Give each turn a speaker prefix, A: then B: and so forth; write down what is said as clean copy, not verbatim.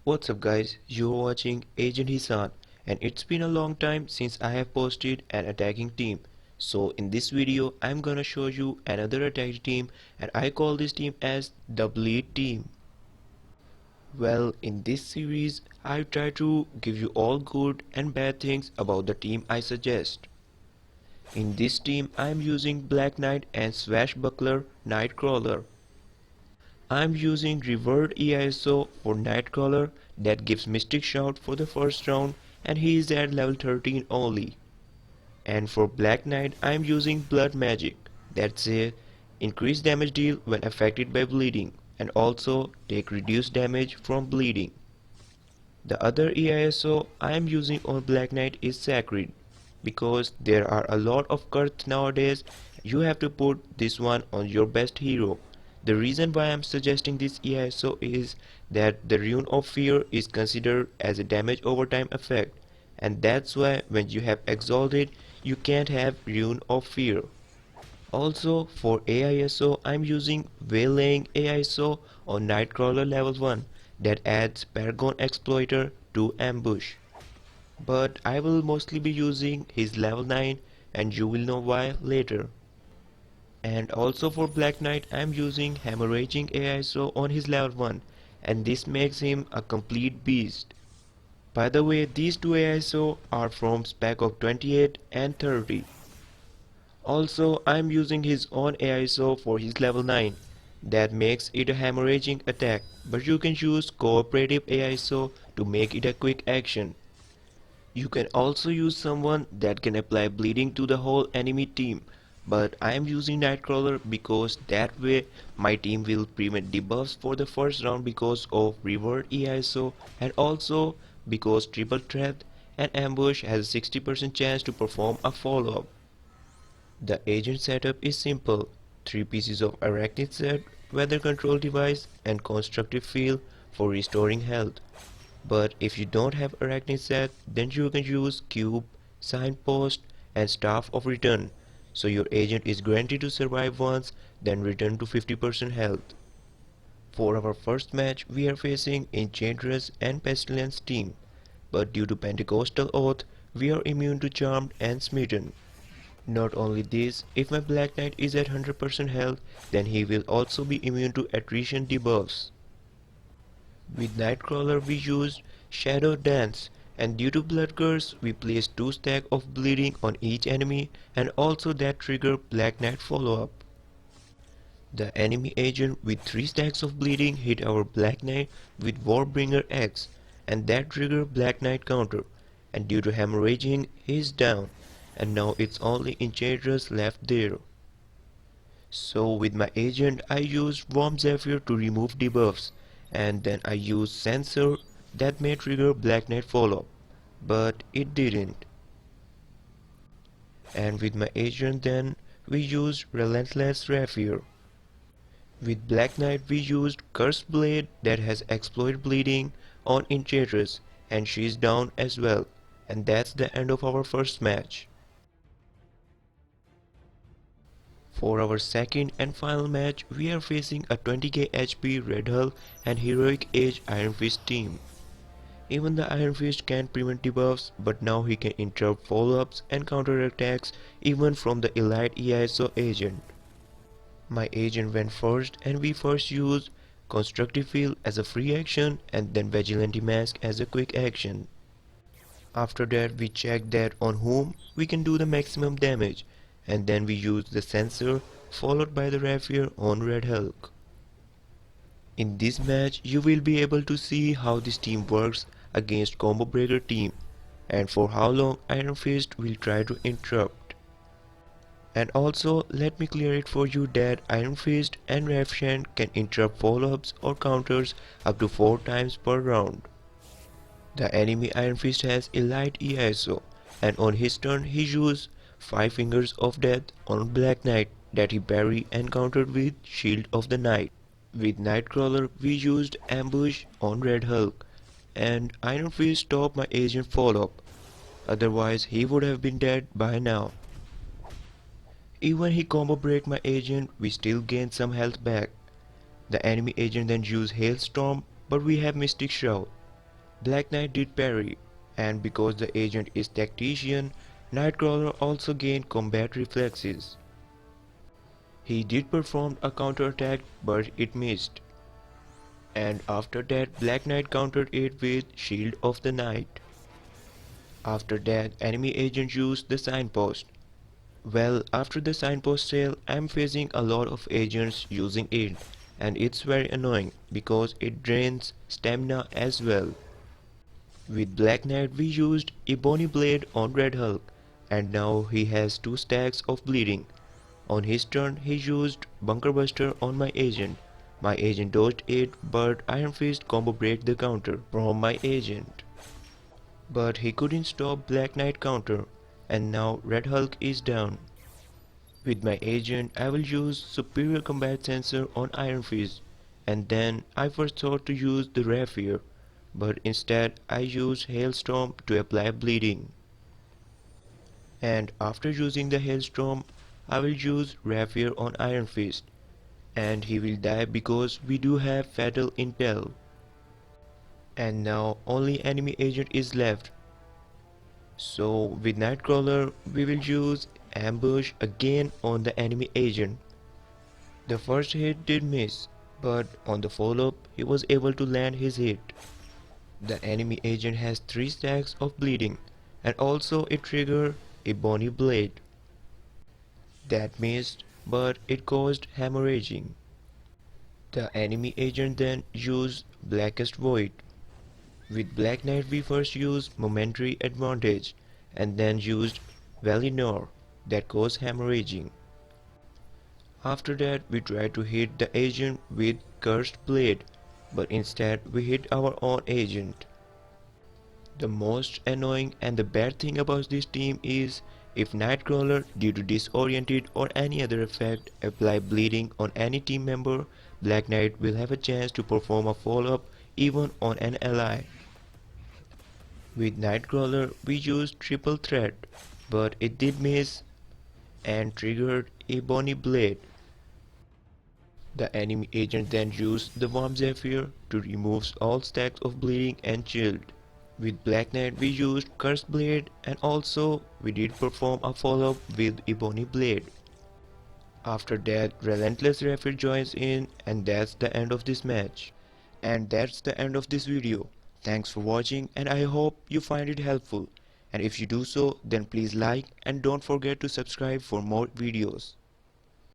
A: What's up guys, you're watching Agent Hisan and it's been a long time since I have posted an attacking team. So in this video I'm gonna show you another attacking team and I call this team as the Bleed team. Well, in this series I try to give you all good and bad things about the team I suggest. In this team I'm using Black Knight and Swashbuckler Nightcrawler. I'm using Revert EISO for Nightcrawler that gives Mystic Shout for the first round and he is at level 13 only. And for Black Knight I'm using Blood Magic, that's a increased damage deal when affected by bleeding and also take reduced damage from bleeding. The other EISO I am using on Black Knight is Sacred because there are a lot of cards nowadays. You have to put this one on your best hero. The reason why I am suggesting this EISO is that the Rune of Fear is considered as a damage over time effect and that's why when you have Exalted you can't have Rune of Fear. Also for AISO I'm using Waylaying AISO on Nightcrawler level 1 that adds Paragon Exploiter to Ambush. But I will mostly be using his level 9 and you will know why later. And also for Black Knight I'm using Hemorrhaging AISO on his level 1 and this makes him a complete beast. By the way, these two AISO are from spec of 28 and 30. Also, I'm using his own AISO for his level 9. That makes it a hemorrhaging attack, but you can use cooperative AISO to make it a quick action. You can also use someone that can apply bleeding to the whole enemy team, but I am using Nightcrawler because that way my team will prevent debuffs for the first round because of Revert EISO and also because Triple Threat and Ambush has a 60% chance to perform a follow-up. The agent setup is simple: 3 pieces of Arachnid set, weather control device and constructive field for restoring health. But if you don't have Arachnid set, then you can use Cube, Signpost and Staff of Return, so your agent is guaranteed to survive once, then return to 50% health. For our first match, we are facing Enchantress and Pestilence team, but due to Pentecostal Oath, we are immune to Charmed and Smitten. Not only this, if my Black Knight is at 100% health, then he will also be immune to attrition debuffs. With Nightcrawler we used Shadow Dance and due to Blood Curse we placed 2 stacks of bleeding on each enemy and also that trigger Black Knight follow-up. The enemy agent with 3 stacks of bleeding hit our Black Knight with Warbringer X and that trigger Black Knight counter, and due to hemorrhaging he is down and now it's only Enchantress left there. So with my agent I used Warm Zephyr to remove debuffs and then I used Sensor that may trigger Black Knight follow, but it didn't. And with my agent then we used Relentless Rapier. With Black Knight we used Cursed Blade that has exploit bleeding on Enchantress and she is down as well, and that's the end of our first match. For our second and final match, we are facing a 20k HP Red Hull and Heroic Age Iron Fist team. Even the Iron Fist can't prevent debuffs, but now he can interrupt follow-ups and counter-attacks even from the Elite EISO agent. My agent went first and we first used Constructive Field as a free action and then Vigilante Mask as a quick action. After that we checked that on whom we can do the maximum damage and then we use the Sensor followed by the Rapier on Red Hulk. In this match you will be able to see how this team works against Combo Breaker team and for how long Iron Fist will try to interrupt. And also let me clear it for you that Iron Fist and Rafshan can interrupt follow-ups or counters up to 4 times per round. The enemy Iron Fist has Elite EISO and on his turn he used 5 Fingers of Death on Black Knight that he parried and countered with Shield of the Night. With Nightcrawler we used Ambush on Red Hulk and Iron Fist stopped my agent follow-up, otherwise he would have been dead by now. Even he combo break my agent, we still gained some health back. The enemy agent then used Hailstorm, but we have Mystic Shroud, Black Knight did parry, and because the agent is tactician, Nightcrawler also gained combat reflexes. He did perform a counterattack but it missed, and after that Black Knight countered it with Shield of the Night. After that enemy agent used the signpost. Well, after the signpost sale, I'm facing a lot of agents using it, and it's very annoying because it drains stamina as well. With Black Knight we used Ebony Blade on Red Hulk, and now he has 2 stacks of bleeding. On his turn he used Bunker Buster on my agent. My agent dodged it, but Iron Fist combo break the counter from my agent. But he couldn't stop Black Knight counter, and now Red Hulk is down. With my agent I will use Superior Combat Sensor on Iron Fist, and then I first thought to use the Rapier, but instead I used Hailstorm to apply bleeding. And after using the Hailstorm, I will use Rapier on Iron Fist, and he will die because we do have Fatal Intel. And now only enemy agent is left. So with Nightcrawler we will use Ambush again on the enemy agent. The first hit did miss, but on the follow-up he was able to land his hit. The enemy agent has 3 stacks of bleeding, and also it triggered Ebony Blade. That missed, but it caused hemorrhaging. The enemy agent then used Blackest Void. With Black Knight we first used Momentary Advantage, and then used Valinor that caused hemorrhaging. After that we tried to hit the agent with Cursed Blade, but instead we hit our own agent. The most annoying and the bad thing about this team is if Nightcrawler, due to disoriented or any other effect, apply bleeding on any team member, Black Knight will have a chance to perform a follow-up even on an ally. With Nightcrawler we used Triple Threat, but it did miss and triggered Ebony Blade. The enemy agent then used the Warm Zephyr to remove all stacks of bleeding and shield. With Black Knight we used Cursed Blade, and also we did perform a follow-up with Ebony Blade. After that Relentless Raptor joins in, and that's the end of this match. And that's the end of this video. Thanks for watching, and I hope you find it helpful. And if you do so, then please like and don't forget to subscribe for more videos.